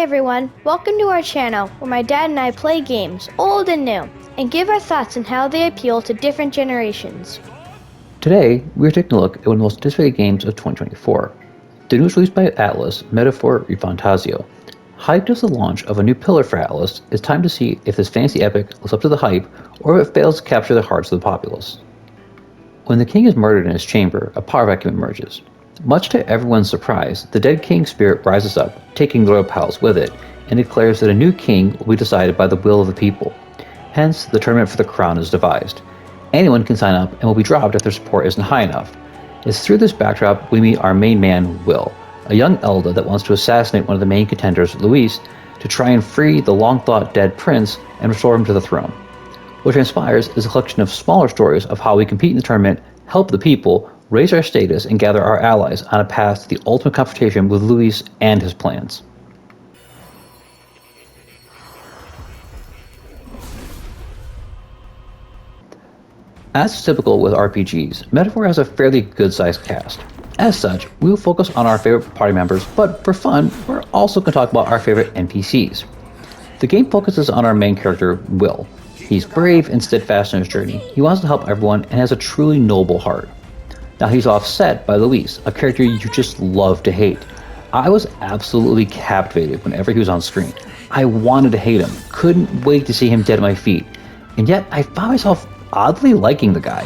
everyone, welcome to our channel where my dad and I play games, old and new, and give our thoughts on how they appeal to different generations. Today, we're taking a look at one of the most anticipated games of 2024. The news released by Atlus, Metaphor ReFantazio. Hyped as the launch of a new pillar for Atlus, it's time to see if this fantasy epic lives up to the hype or if it fails to capture the hearts of the populace. When the king is murdered in his chamber, a power vacuum emerges. Much to everyone's surprise, the dead king's spirit rises up, taking the royal palace with it, and declares that a new king will be decided by the will of the people. Hence, the tournament for the crown is devised. Anyone can sign up and will be dropped if their support isn't high enough. It's through this backdrop we meet our main man, Will, a young elder that wants to assassinate one of the main contenders, Luis, to try and free the long-thought dead prince and restore him to the throne. What transpires is a collection of smaller stories of how we compete in the tournament, help the people, raise our status, and gather our allies on a path to the ultimate confrontation with Luis and his plans. As is typical with RPGs, Metaphor has a fairly good-sized cast. As such, we will focus on our favorite party members, but for fun, we're also going to talk about our favorite NPCs. The game focuses on our main character, Will. He's brave and steadfast in his journey. He wants to help everyone and has a truly noble heart. Now he's offset by Luis, a character you just love to hate. I was absolutely captivated whenever he was on screen. I wanted to hate him, couldn't wait to see him dead at my feet, and yet I found myself oddly liking the guy.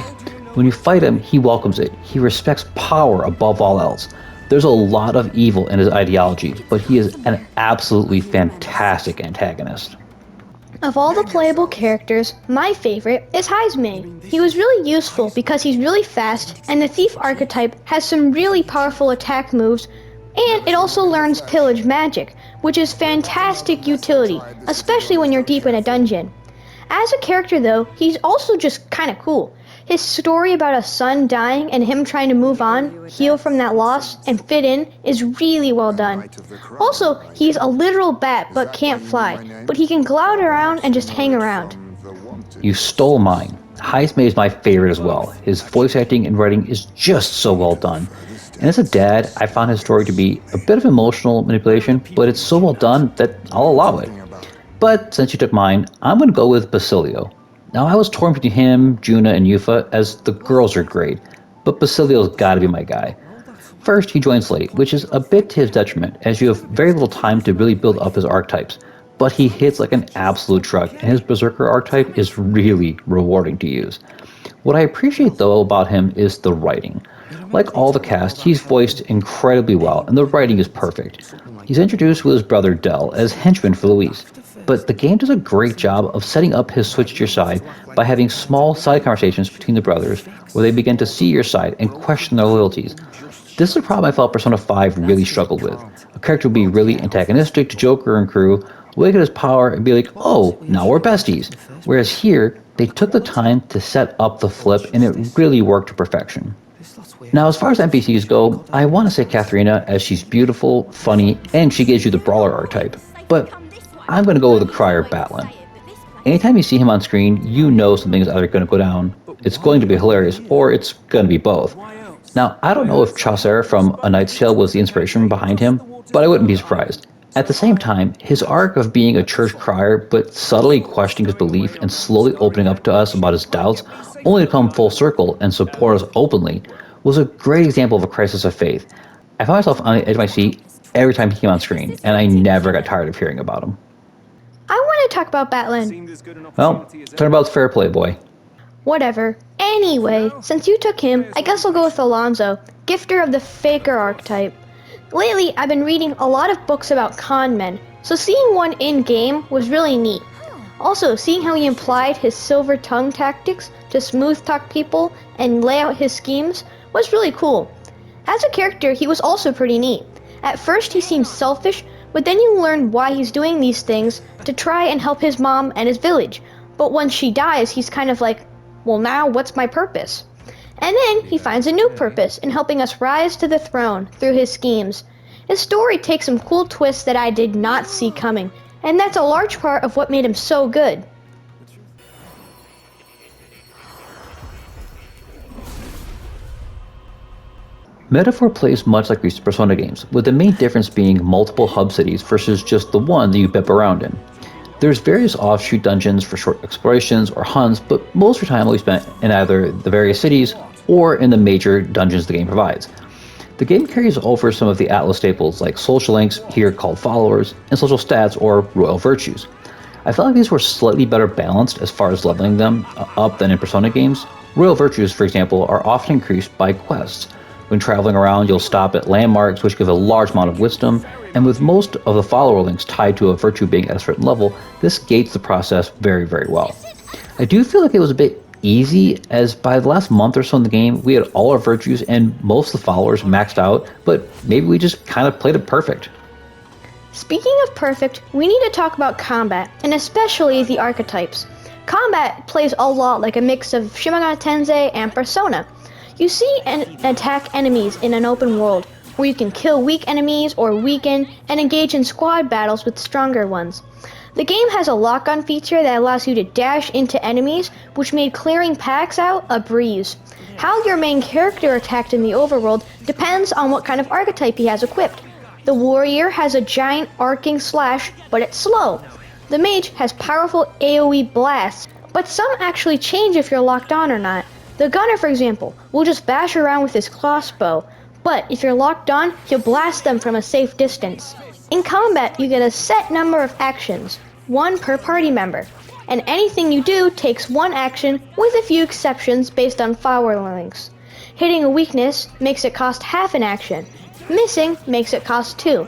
When you fight him, he welcomes it. He respects power above all else. There's a lot of evil in his ideology, but he is an absolutely fantastic antagonist. Of all the playable characters, my favorite is Heisman. He was really useful because he's really fast, and the thief archetype has some really powerful attack moves, and it also learns pillage magic, which is fantastic utility, especially when you're deep in a dungeon. As a character though, he's also just kinda cool. His story about a son dying and him trying to move on, heal from that loss, and fit in is really well done. Also, he's a literal bat but can't fly, but he can glout around and just hang around. You stole mine. Heisman is my favorite as well. His voice acting and writing is just so well done. And as a dad, I found his story to be a bit of emotional manipulation, but it's so well done that I'll allow it. But since you took mine, I'm going to go with Basilio. Now, I was torn between him, Juna, and Yufa, as the girls are great, but Basilio's gotta be my guy. First, he joins late, which is a bit to his detriment, as you have very little time to really build up his archetypes, but he hits like an absolute truck, and his Berserker archetype is really rewarding to use. What I appreciate, though, about him is the writing. Like all the cast, he's voiced incredibly well, and the writing is perfect. He's introduced with his brother Del as henchman for Luis, but the game does a great job of setting up his switch to your side by having small side conversations between the brothers where they begin to see your side and question their loyalties. This is a problem I felt Persona 5 really struggled with. A character would be really antagonistic to Joker and crew, wake at his power and be like, oh, now we're besties. Whereas here, they took the time to set up the flip and it really worked to perfection. Now, as far as NPCs go, I want to say Katharina, as she's beautiful, funny, and she gives you the brawler archetype. But I'm going to go with the Crier Batlin. Anytime you see him on screen, you know something's either going to go down, it's going to be hilarious, or it's going to be both. Now, I don't know if Chaucer from A Knight's Tale was the inspiration behind him, but I wouldn't be surprised. At the same time, his arc of being a church crier, but subtly questioning his belief and slowly opening up to us about his doubts, only to come full circle and support us openly, was a great example of a crisis of faith. I found myself on the edge of my seat every time he came on screen, and I never got tired of hearing about him. I want to talk about Batlin. Well, turnabout's fair play, boy. Whatever. Anyway, since you took him, I guess I'll go with Alonzo, gifter of the Faker archetype. Lately, I've been reading a lot of books about con men, so seeing one in-game was really neat. Also, seeing how he implied his silver tongue tactics to smooth talk people and lay out his schemes was really cool. As a character, he was also pretty neat. At first, he seems selfish, but then you learn why he's doing these things to try and help his mom and his village. But once she dies, he's kind of like, well, now what's my purpose? And then he finds a new purpose in helping us rise to the throne through his schemes. His story takes some cool twists that I did not see coming, and that's a large part of what made him so good. Metaphor plays much like recent Persona games, with the main difference being multiple hub cities versus just the one that you bip around in. There's various offshoot dungeons for short explorations or hunts, but most of your time will be spent in either the various cities or in the major dungeons the game provides. The game carries over some of the Atlus staples like social links, here called followers, and social stats or royal virtues. I felt like these were slightly better balanced as far as leveling them up than in Persona games. Royal virtues, for example, are often increased by quests. When traveling around, you'll stop at landmarks which give a large amount of wisdom, and with most of the follower links tied to a virtue being at a certain level, this gates the process very, very well. I do feel like it was a bit easy, as by the last month or so in the game, we had all our virtues and most of the followers maxed out, but maybe we just kind of played it perfect. Speaking of perfect, we need to talk about combat, and especially the archetypes. Combat plays a lot like a mix of Shin Megami Tensei and Persona. You see and attack enemies in an open world, where you can kill weak enemies or weaken and engage in squad battles with stronger ones. The game has a lock-on feature that allows you to dash into enemies, which made clearing packs out a breeze. How your main character attacked in the overworld depends on what kind of archetype he has equipped. The warrior has a giant arcing slash, but it's slow. The mage has powerful AoE blasts, but some actually change if you're locked on or not. The gunner, for example, will just bash around with his crossbow, but if you're locked on, he'll blast them from a safe distance. In combat, you get a set number of actions, one per party member, and anything you do takes one action with a few exceptions based on follower links. Hitting a weakness makes it cost half an action. Missing makes it cost 2.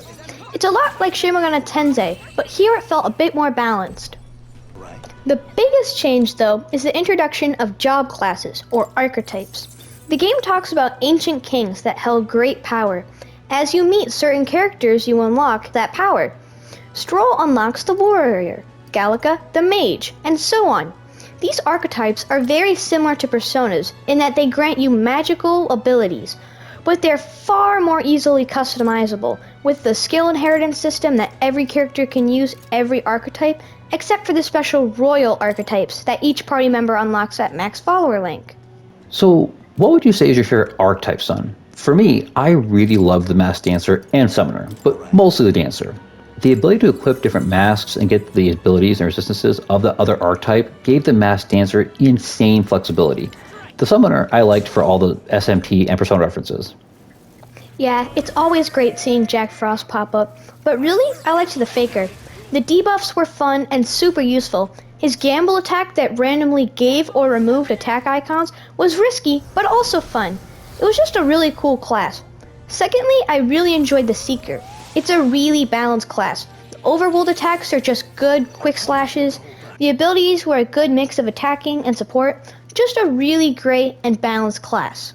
It's a lot like Shin Megami Tensei, but here it felt a bit more balanced. The biggest change, though, is the introduction of job classes, or archetypes. The game talks about ancient kings that held great power. As you meet certain characters, you unlock that power. Stroll unlocks the warrior, Gallica the mage, and so on. These archetypes are very similar to Personas in that they grant you magical abilities, but they're far more easily customizable, with the skill inheritance system that every character can use every archetype, except for the special royal archetypes that each party member unlocks at max follower link. So, what would you say is your favorite archetype, son? For me, I really love the masked dancer and summoner, but mostly the dancer. The ability to equip different masks and get the abilities and resistances of the other archetype gave the masked dancer insane flexibility. The summoner I liked for all the SMT and Persona references. Yeah, it's always great seeing Jack Frost pop up, but really, I liked the Faker. The debuffs were fun and super useful. His gamble attack that randomly gave or removed attack icons was risky, but also fun. It was just a really cool class. Secondly, I really enjoyed the Seeker. It's a really balanced class. The overworld attacks are just good, quick slashes. The abilities were a good mix of attacking and support. Just a really great and balanced class.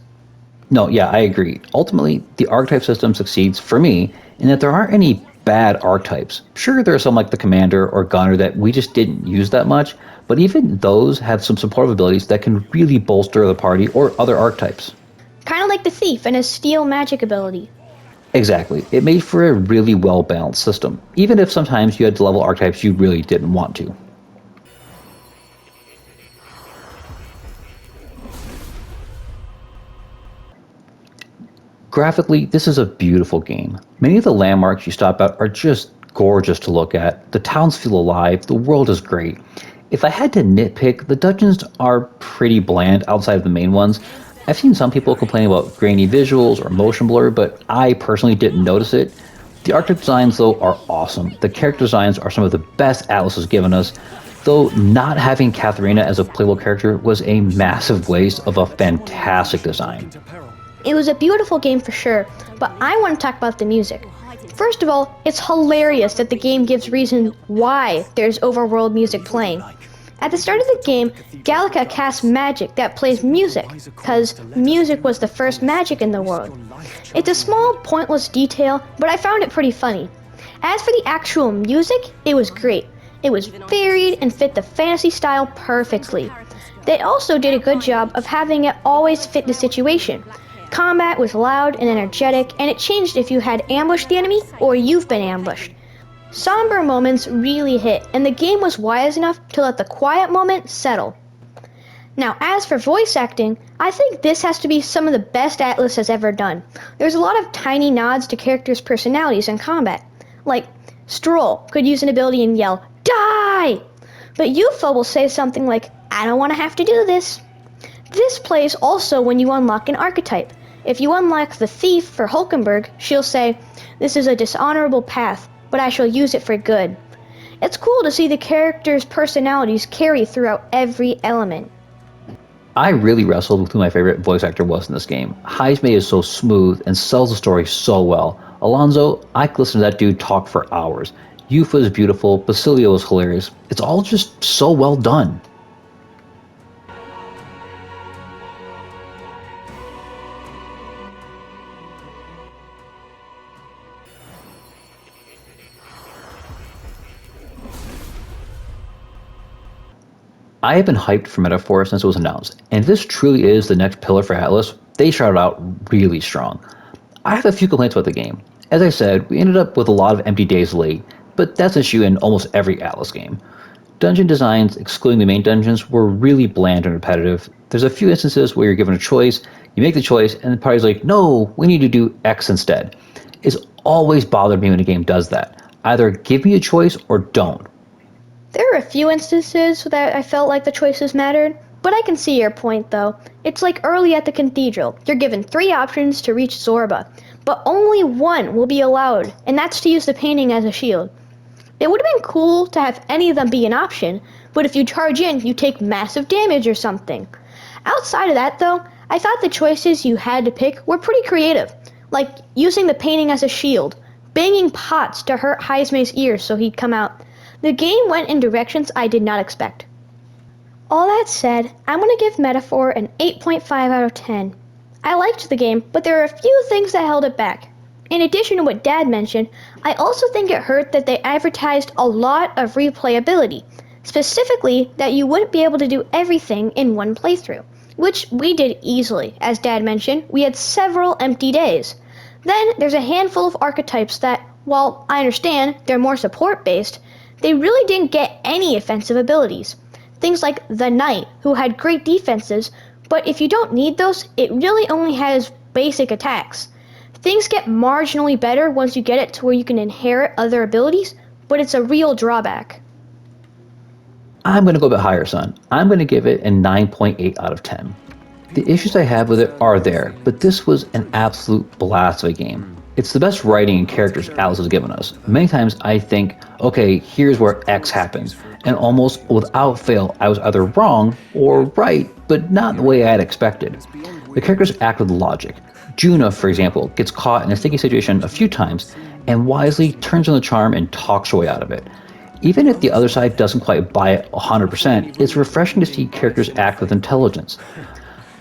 No, yeah, I agree. Ultimately, the archetype system succeeds for me in that there aren't any bad archetypes. Sure, there are some like the commander or gunner that we just didn't use that much, but even those have some supportive abilities that can really bolster the party or other archetypes. Kind of like the Thief and his steal magic ability. Exactly. It made for a really well-balanced system, even if sometimes you had to level archetypes you really didn't want to. Graphically, this is a beautiful game. Many of the landmarks you stop at are just gorgeous to look at. The towns feel alive, the world is great. If I had to nitpick, the dungeons are pretty bland outside of the main ones. I've seen some people complain about grainy visuals or motion blur, but I personally didn't notice it. The archetype designs, though, are awesome. The character designs are some of the best Atlus has given us, though not having Katharina as a playable character was a massive waste of a fantastic design. It was a beautiful game for sure, but I want to talk about the music. First of all, it's hilarious that the game gives reason why there's overworld music playing. At the start of the game, Gallica casts magic that plays music, because music was the first magic in the world. It's a small, pointless detail, but I found it pretty funny. As for the actual music, it was great. It was varied and fit the fantasy style perfectly. They also did a good job of having it always fit the situation. Combat was loud and energetic, and it changed if you had ambushed the enemy or you've been ambushed. Somber moments really hit, and the game was wise enough to let the quiet moment settle. Now, as for voice acting, I think this has to be some of the best Atlus has ever done. There's a lot of tiny nods to characters' personalities in combat. Like, Stroll could use an ability and yell, "Die!" But Yuffie will say something like, "I don't want to have to do this." This plays also when you unlock an archetype. If you unlock the Thief for Hulkenberg, she'll say, "This is a dishonorable path, but I shall use it for good." It's cool to see the characters' personalities carry throughout every element. I really wrestled with who my favorite voice actor was in this game. Heisme is so smooth and sells the story so well. Alonso, I could listen to that dude talk for hours. Yufa is beautiful, Basilio is hilarious. It's all just so well done. I have been hyped for Metaphor since it was announced, and if this truly is the next pillar for Atlus, they started out really strong. I have a few complaints about the game. As I said, we ended up with a lot of empty days late, but that's an issue in almost every Atlus game. Dungeon designs, excluding the main dungeons, were really bland and repetitive. There's a few instances where you're given a choice, you make the choice, and the party's like, "No, we need to do X instead." It's always bothered me when a game does that. Either give me a choice or don't. There are a few instances that I felt like the choices mattered, but I can see your point though. It's like early at the cathedral. You're given 3 options to reach Zorba, but only one will be allowed, and that's to use the painting as a shield. It would have been cool to have any of them be an option, but if you charge in, you take massive damage or something. Outside of that though, I thought the choices you had to pick were pretty creative, like using the painting as a shield, banging pots to hurt Heisme's ears so he'd come out. The game went in directions I did not expect. All that said, I'm going to give Metaphor an 8.5 out of 10. I liked the game, but there are a few things that held it back. In addition to what Dad mentioned, I also think it hurt that they advertised a lot of replayability, specifically that you wouldn't be able to do everything in one playthrough, which we did easily. As Dad mentioned, we had several empty days. Then there's a handful of archetypes that, while I understand they're more support-based, they really didn't get any offensive abilities. Things like the Knight, who had great defenses, but if you don't need those, it really only has basic attacks. Things get marginally better once you get it to where you can inherit other abilities, but it's a real drawback. I'm going to go a bit higher, son. I'm going to give it a 9.8 out of 10. The issues I have with it are there, but this was an absolute blast of a game. It's the best writing and characters Alice has given us. Many times I think, okay, here's where X happens, and almost without fail I was either wrong or right, but not the way I had expected. The characters act with logic. Juna, for example, gets caught in a sticky situation a few times, and wisely turns on the charm and talks her way out of it. Even if the other side doesn't quite buy it 100%, it's refreshing to see characters act with intelligence.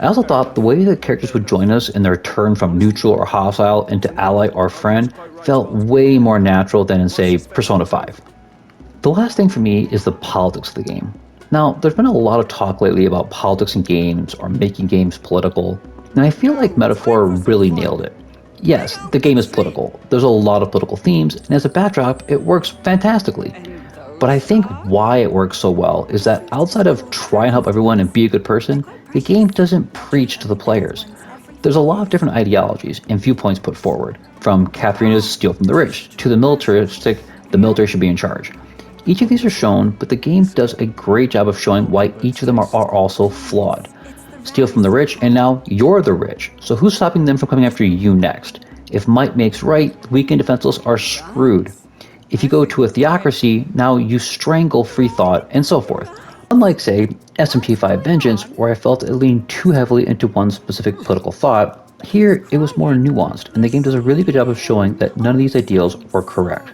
I also thought the way the characters would join us in their turn from neutral or hostile into ally or friend felt way more natural than in, say, Persona 5. The last thing for me is the politics of the game. Now, there's been a lot of talk lately about politics in games or making games political, and I feel like Metaphor really nailed it. Yes, the game is political. There's a lot of political themes, and as a backdrop, it works fantastically. But I think why it works so well is that outside of try and help everyone and be a good person, the game doesn't preach to the players. There's a lot of different ideologies and viewpoints put forward, from Katharina's steal from the rich to the militaristic, the military should be in charge. Each of these are shown, but the game does a great job of showing why each of them are also flawed. Steal from the rich, and now you're the rich, so who's stopping them from coming after you next? If might makes right, weak and defenseless are screwed. If you go to a theocracy, now you strangle free thought, and so forth. Unlike, say, SMP5 Vengeance, where I felt it leaned too heavily into one specific political thought, here it was more nuanced, and the game does a really good job of showing that none of these ideals were correct.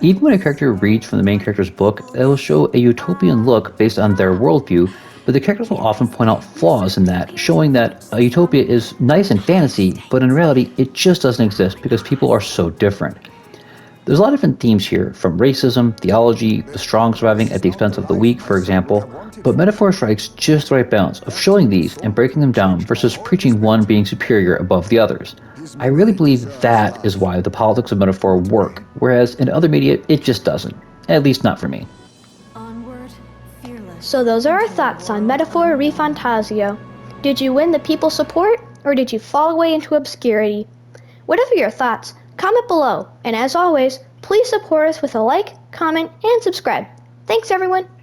Even when a character reads from the main character's book, it will show a utopian look based on their worldview, but the characters will often point out flaws in that, showing that a utopia is nice in fantasy, but in reality it just doesn't exist because people are so different. There's a lot of different themes here, from racism, theology, the strong surviving at the expense of the weak, for example, but Metaphor strikes just the right balance of showing these and breaking them down versus preaching one being superior above the others. I really believe that is why the politics of Metaphor work, whereas in other media it just doesn't, at least not for me. So those are our thoughts on Metaphor ReFantazio. Did you win the people's support, or did you fall away into obscurity? Whatever your thoughts, comment below, and as always, please support us with a like, comment, and subscribe. Thanks everyone!